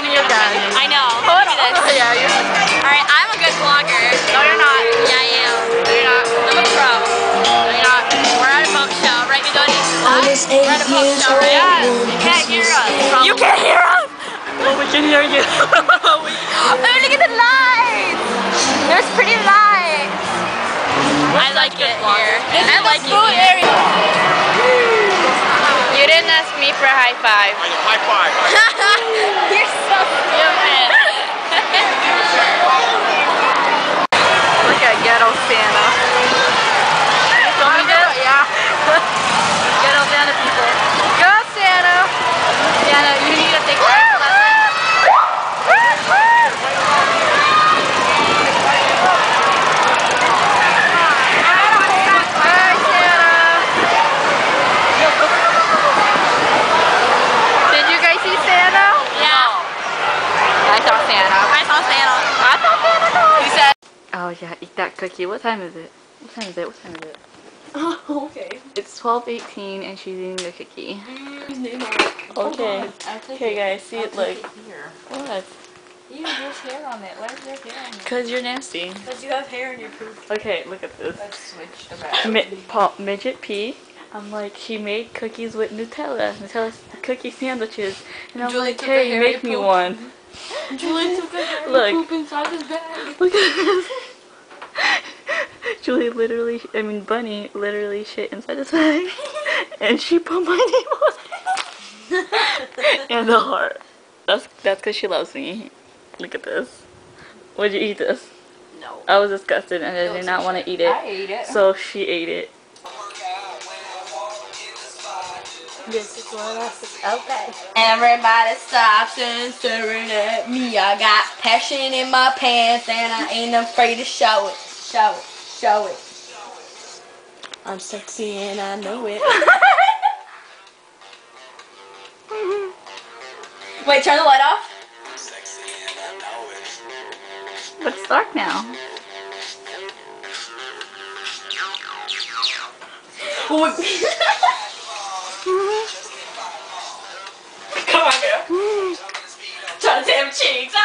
filming your dad. I know. Hold Look at on. this. Yeah, you're Alright, I'm a good vlogger. No, you're not. Yeah, I am. No, you're not. I'm a pro. No, you're not. We're at a boat show, right, Midori? We're at a boat show, right? Yeah. You can't hear us. You can't hear us! Well, we can hear you. Oh, look at the lights! There's pretty lights. I like it here. I like it here. You didn't ask me for a high five. I know, high five. You're so stupid. Look at ghetto Santa. You filming it? Yeah. Ghetto Santa people. Go Santa! Santa, you need to take dance lessons. Oh yeah, eat that cookie. What time is it? What time is it? What time is it? Oh, okay. It's 12:18 and she's eating a cookie. Okay. Okay guys, see it like what? You have hair on it. Why is there hair on it? Cause you're nasty. Because you have hair in your poop. Okay, look at this. Let's switch about. Midget P. I'm like, she made cookies with Nutella. Nutella cookie sandwiches. And I'm Julie like, took the hey, hair make to me poop. one. Julie took the hair Look. and poop inside his bag. Look at this. Julie literally, Bunny literally shit inside his bag. And she put my name on it. And the heart. That's because she loves me. Look at this. Would you eat this? No. I was disgusted and I did not want to eat it. I ate it. So she ate it. This is what I said. Okay. Everybody stops and staring at me. I got passion in my pants and I ain't afraid to show it. Show it. Show it. I'm sexy and I know it. Wait, turn the light off. But it's dark now. Come on, girl. Try to say them cheeks. Ah!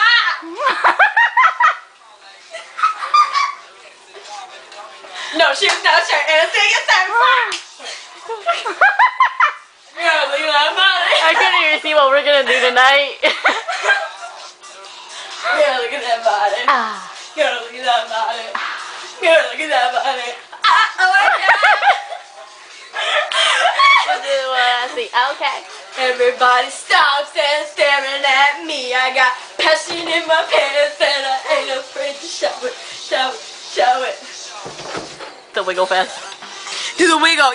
No shoes, no shirt, and a single time. Girl, look at that body. I couldn't even see what we're gonna do tonight. Girl, look at that body. Ah. Girl, look at that body. Girl, look at that body. Ah, oh my god. We'll do what I see. Okay. Everybody stops and staring at me. I got passion in my pants and I ain't afraid to show it, show it, show it. The wiggle fest. Do the wiggle, yeah.